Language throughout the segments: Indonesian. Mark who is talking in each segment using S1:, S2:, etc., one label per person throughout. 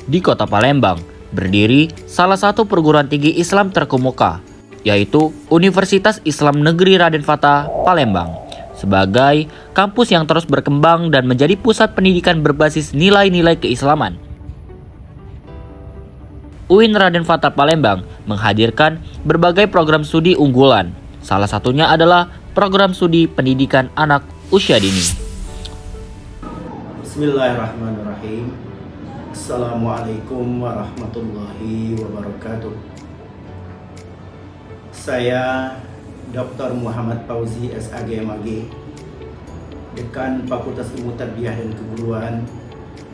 S1: Di kota Palembang, berdiri salah satu perguruan tinggi Islam terkemuka, yaitu Universitas Islam Negeri Raden Fatah Palembang, sebagai kampus yang terus berkembang dan menjadi pusat pendidikan berbasis nilai-nilai keislaman. UIN Raden Fatah Palembang menghadirkan berbagai program studi unggulan. Salah satunya adalah program studi pendidikan anak usia dini.
S2: Bismillahirrahmanirrahim. Assalamualaikum warahmatullahi wabarakatuh. Saya Dr. Muhammad Fauzi SAG MAG, Dekan Fakultas Ilmu Tarbiyah dan Keguruan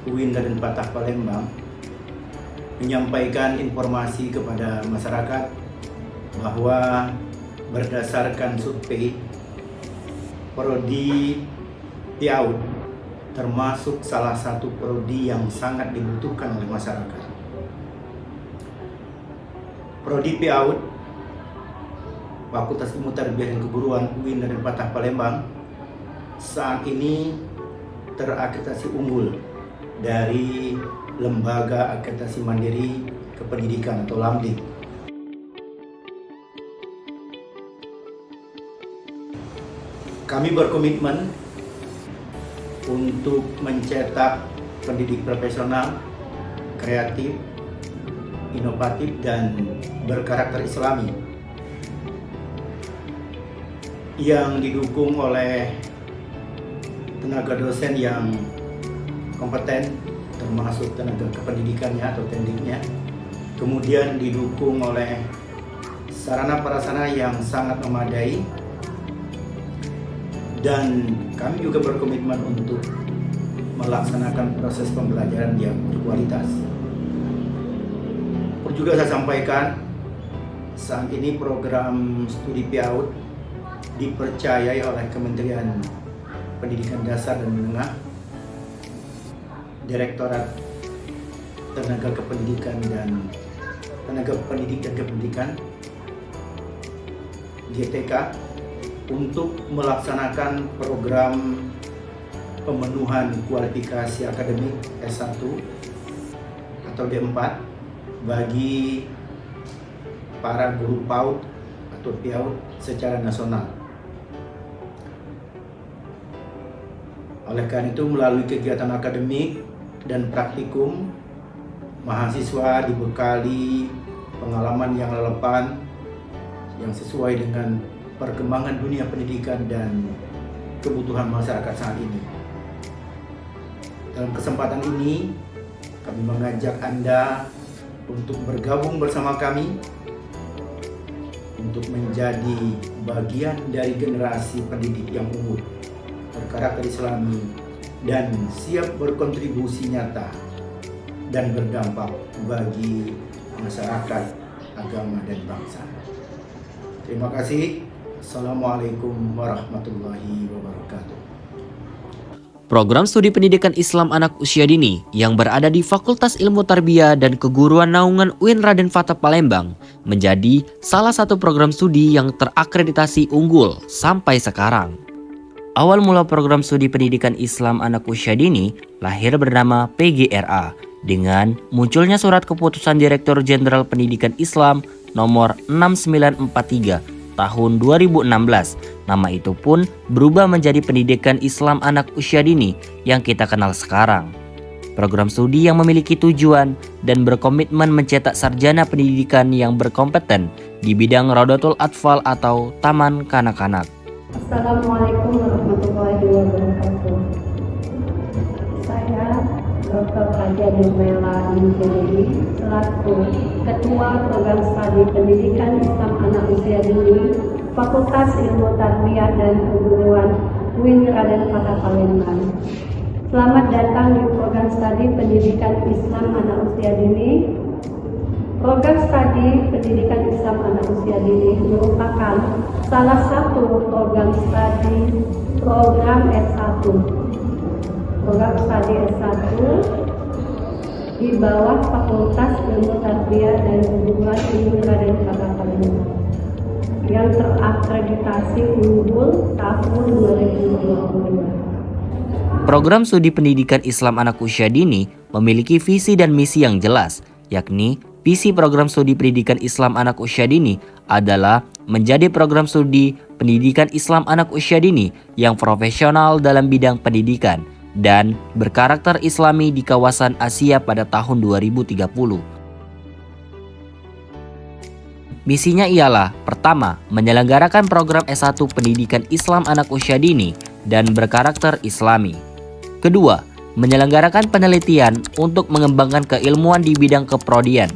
S2: UIN Raden Fatah Palembang, menyampaikan informasi kepada masyarakat bahwa berdasarkan survei Prodi PIAUD termasuk salah satu prodi yang sangat dibutuhkan oleh masyarakat. Prodi PIAUD Fakultas Ilmu Tarbiyah dan Keguruan UIN Raden Fatah Palembang saat ini terakreditasi unggul dari Lembaga Akreditasi Mandiri Kependidikan atau LAMDIK. Kami berkomitmen untuk mencetak pendidik profesional, kreatif, inovatif, dan berkarakter Islami yang didukung oleh tenaga dosen yang kompeten, termasuk tenaga kependidikannya atau tendiknya, kemudian didukung oleh sarana prasarana yang sangat memadai, dan kami juga berkomitmen untuk melaksanakan proses pembelajaran yang berkualitas. Perlu juga saya sampaikan, saat ini program studi PIAUD dipercayai oleh Kementerian Pendidikan Dasar dan Menengah, Direktorat Tenaga Kependidikan dan Tenaga Pendidik dan Kependidikan GTK untuk melaksanakan program pemenuhan kualifikasi akademik S1 atau D4 bagi para guru PAUD atau PIAUD secara nasional. Oleh karena itu, melalui kegiatan akademik dan praktikum, mahasiswa dibekali pengalaman yang relevan yang sesuai dengan perkembangan dunia pendidikan dan kebutuhan masyarakat saat ini. Dalam kesempatan ini, kami mengajak Anda untuk bergabung bersama kami untuk menjadi bagian dari generasi pendidik yang unggul, berkarakter Islami, dan siap berkontribusi nyata dan berdampak bagi masyarakat, agama, dan bangsa. Terima kasih. Assalamualaikum warahmatullahi wabarakatuh.
S1: Program studi pendidikan Islam anak usia dini yang berada di Fakultas Ilmu Tarbiyah dan Keguruan Naungan UIN Raden Fatah Palembang menjadi salah satu program studi yang terakreditasi unggul sampai sekarang. Awal mula program studi pendidikan Islam anak usia dini lahir bernama PGRA dengan munculnya surat keputusan Direktur Jenderal Pendidikan Islam nomor 6943 tahun 2016. Nama itu pun berubah menjadi Pendidikan Islam Anak Usia Dini yang kita kenal sekarang. Program studi yang memiliki tujuan dan berkomitmen mencetak sarjana pendidikan yang berkompeten di bidang Raudatul Atfal atau Taman Kanak-kanak.
S3: Assalamualaikum warahmatullahi wabarakatuh. Saya Dr. Kaja Nurmela Injili selaku Ketua Program Studi Pendidikan Islam Anak Usia Dini Fakultas Ilmu Tarbiyah dan Keguruan UIN Raden Fatah Palembang. Selamat datang di Program Studi Pendidikan Islam Anak Usia Dini. Program Studi Pendidikan Islam Anak Usia Dini merupakan salah satu program studi program S1. Program studi S1 di bawah Fakultas Ilmu Tarbiyah dan Keguruan UIN Raden Fatah Palembang yang terakreditasi unggul tahun 2022.
S1: Program studi pendidikan Islam anak usia dini memiliki visi dan misi yang jelas, yakni visi program studi pendidikan Islam anak usia dini adalah menjadi program studi pendidikan Islam anak usia dini yang profesional dalam bidang pendidikan dan berkarakter Islami di kawasan Asia pada tahun 2030. Misinya ialah, pertama, menyelenggarakan program S1 pendidikan Islam anak usia dini dan berkarakter Islami. Kedua, menyelenggarakan penelitian untuk mengembangkan keilmuan di bidang keprodian.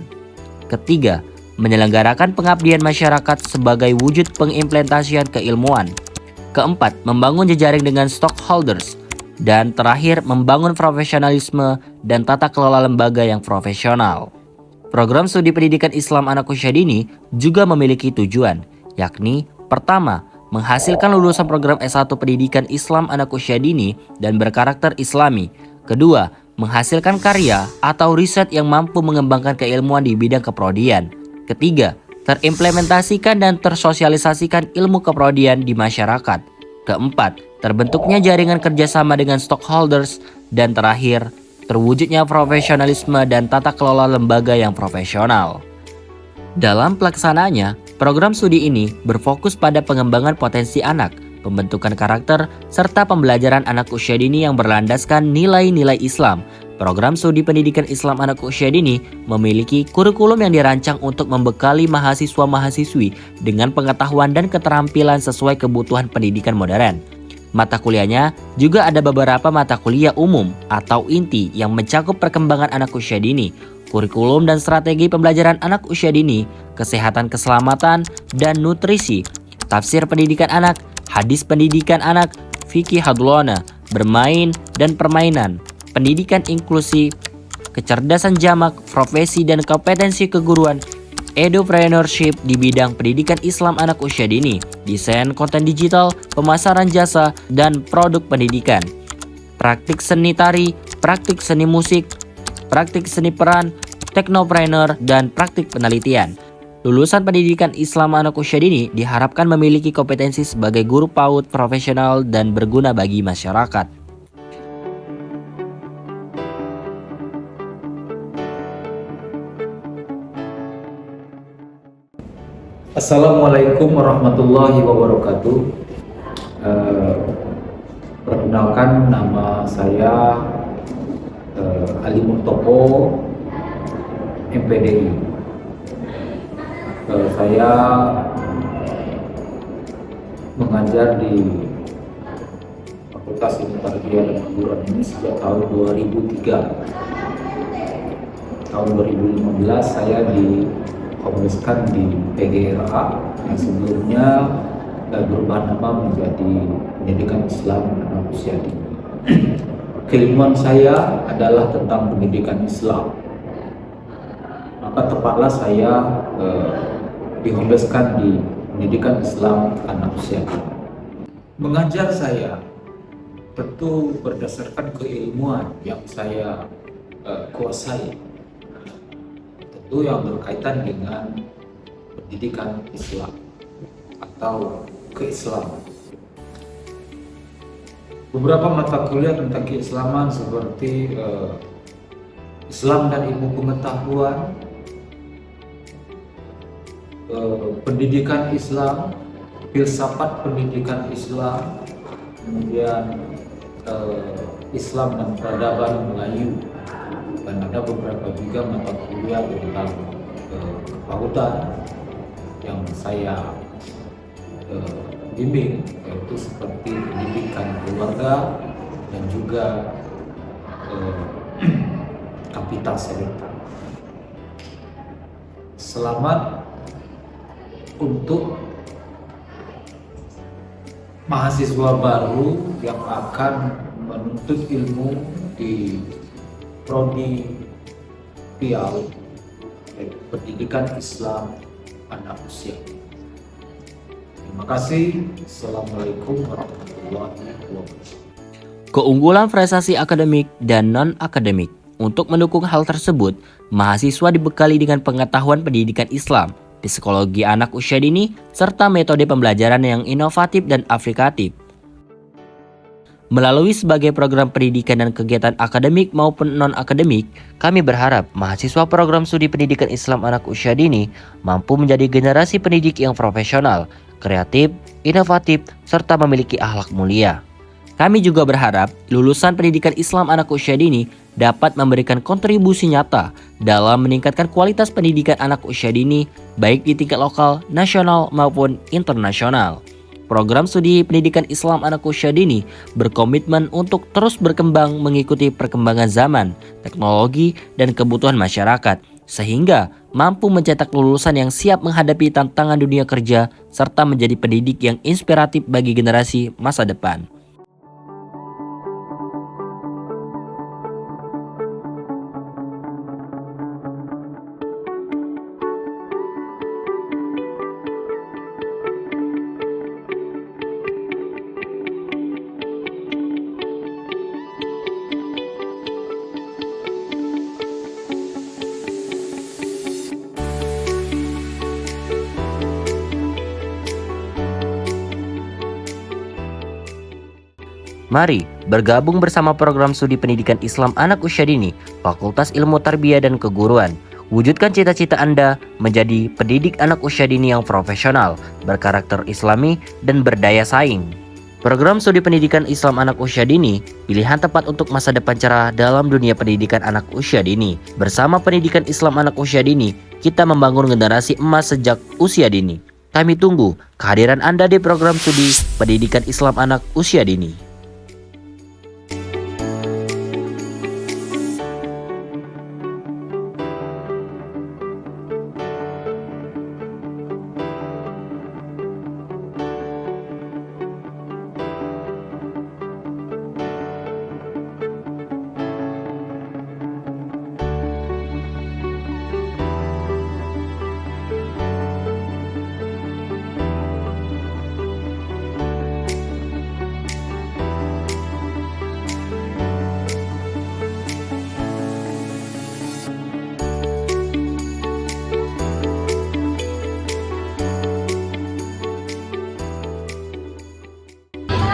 S1: Ketiga, menyelenggarakan pengabdian masyarakat sebagai wujud pengimplementasian keilmuan. Keempat, membangun jejaring dengan stakeholders. Dan terakhir, membangun profesionalisme dan tata kelola lembaga yang profesional. Program studi pendidikan Islam anak usia dini juga memiliki tujuan, yakni pertama, menghasilkan lulusan program S1 pendidikan Islam anak usia dini dan berkarakter Islami. Kedua, menghasilkan karya atau riset yang mampu mengembangkan keilmuan di bidang keprodian. Ketiga, terimplementasikan dan tersosialisasikan ilmu keprodian di masyarakat. Keempat, terbentuknya jaringan kerjasama dengan stakeholders. Dan terakhir, terwujudnya profesionalisme dan tata kelola lembaga yang profesional. Dalam pelaksanaannya, program studi ini berfokus pada pengembangan potensi anak, pembentukan karakter, serta pembelajaran anak usia dini yang berlandaskan nilai-nilai Islam. Program studi pendidikan Islam anak usia dini memiliki kurikulum yang dirancang untuk membekali mahasiswa-mahasiswi dengan pengetahuan dan keterampilan sesuai kebutuhan pendidikan modern. Mata kuliahnya juga ada beberapa mata kuliah umum atau inti yang mencakup perkembangan anak usia dini, kurikulum dan strategi pembelajaran anak usia dini, kesehatan keselamatan dan nutrisi, tafsir pendidikan anak, hadis pendidikan anak, fikih hadlona, bermain dan permainan, pendidikan inklusi, kecerdasan jamak, profesi dan kompetensi keguruan, edupreneurship di bidang pendidikan Islam anak usia dini, desain konten digital, pemasaran jasa, dan produk pendidikan, praktik seni tari, praktik seni musik, praktik seni peran, teknopreneur, dan praktik penelitian. Lulusan pendidikan Islam anak usia dini diharapkan memiliki kompetensi sebagai guru PAUD profesional dan berguna bagi masyarakat.
S4: Assalamualaikum warahmatullahi wabarakatuh. Perkenalkan, nama saya Ali Murtoko, MPDI. Saya mengajar di Fakultas Ilmu Tarbiyah dan Keguruan ini sejak tahun 2003. Tahun 2015 saya dikomuniskan di PGRA yang sebelumnya berubah nama menjadi Pendidikan Islam anak usia dini. Keilmuan saya adalah tentang pendidikan Islam. Maka tepatlah saya dihomeskan di Pendidikan Islam anak usia dini. Mengajar saya tentu berdasarkan keilmuan yang saya kuasai, tentu yang berkaitan dengan pendidikan Islam atau keislaman. Beberapa mata kuliah tentang keislaman seperti Islam dan ilmu pengetahuan, pendidikan Islam, filsafat pendidikan Islam, kemudian Islam dan peradaban Melayu, dan ada beberapa juga mata kuliah tentang kepautan yang saya bimbing, yaitu seperti pendidikan keluarga dan juga kapital serta. Selamat untuk mahasiswa baru yang akan menuntut ilmu di prodi PIAL, yaitu pendidikan Islam anak usia. Terima kasih. Assalamualaikum warahmatullahi wabarakatuh.
S1: Keunggulan prestasi akademik dan non-akademik. Untuk mendukung hal tersebut, mahasiswa dibekali dengan pengetahuan pendidikan Islam, psikologi anak usia dini, serta metode pembelajaran yang inovatif dan aplikatif. Melalui sebagai program pendidikan dan kegiatan akademik maupun non-akademik, kami berharap mahasiswa program studi pendidikan Islam anak usia dini mampu menjadi generasi pendidik yang profesional, kreatif, inovatif, serta memiliki akhlak mulia. Kami juga berharap lulusan pendidikan Islam anak usia dini dapat memberikan kontribusi nyata dalam meningkatkan kualitas pendidikan anak usia dini baik di tingkat lokal, nasional maupun internasional. Program studi pendidikan Islam anak usia dini berkomitmen untuk terus berkembang mengikuti perkembangan zaman, teknologi, dan kebutuhan masyarakat, sehingga mampu mencetak lulusan yang siap menghadapi tantangan dunia kerja serta menjadi pendidik yang inspiratif bagi generasi masa depan. Mari bergabung bersama program studi pendidikan Islam anak usia dini, Fakultas Ilmu Tarbiyah dan Keguruan. Wujudkan cita-cita Anda menjadi pendidik anak usia dini yang profesional, berkarakter Islami, dan berdaya saing. Program studi pendidikan Islam anak usia dini, pilihan tepat untuk masa depan cerah dalam dunia pendidikan anak usia dini. Bersama pendidikan Islam anak usia dini, kita membangun generasi emas sejak usia dini. Kami tunggu kehadiran Anda di program studi pendidikan Islam anak usia dini.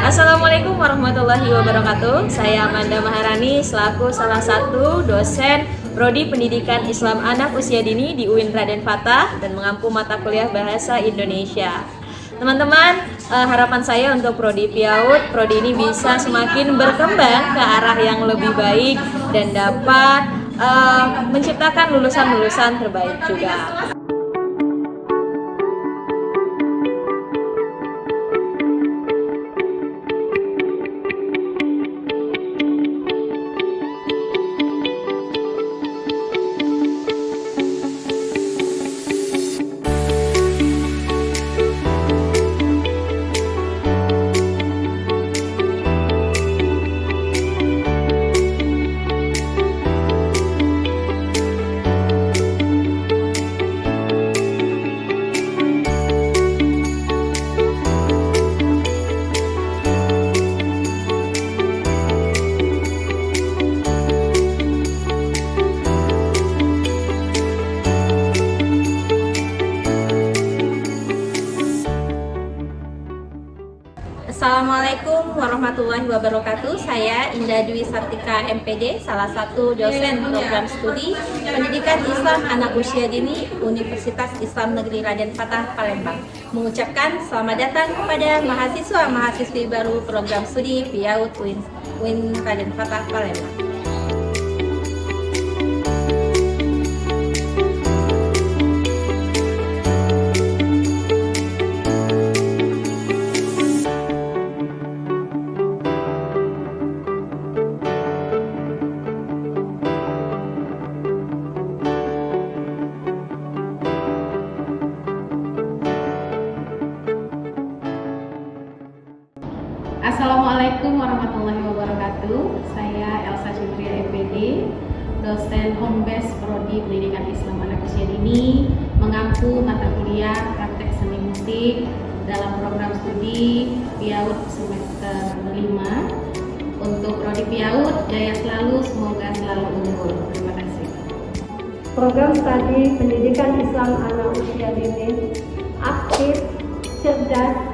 S5: Assalamualaikum warahmatullahi wabarakatuh. Saya Amanda Maharani selaku salah satu dosen Prodi Pendidikan Islam Anak Usia Dini di UIN Raden Fatah dan mengampu mata kuliah Bahasa Indonesia. Teman-teman, harapan saya untuk Prodi PIAUD, Prodi ini bisa semakin berkembang ke arah yang lebih baik dan dapat menciptakan lulusan-lulusan terbaik juga.
S6: Assalamualaikum warahmatullahi wabarakatuh. Saya Indah Dwi Sartika MPD, salah satu dosen program studi Pendidikan Islam Anak Usia Dini Universitas Islam Negeri Raden Fatah Palembang. Mengucapkan selamat datang kepada mahasiswa-mahasiswi baru program studi PIAUD UIN Raden Fatah Palembang.
S7: Assalamualaikum warahmatullahi wabarakatuh. Saya Elsa Cindria MPD, dosen Home Base Prodi Pendidikan Islam Anak Usia Dini, mengampu mata kuliah praktek seni musik dalam program studi PIAUD semester 5. Untuk Prodi PIAUD, jaya selalu, semoga selalu unggul. Terima kasih.
S3: Program studi pendidikan Islam anak usia dini aktif, cerdas,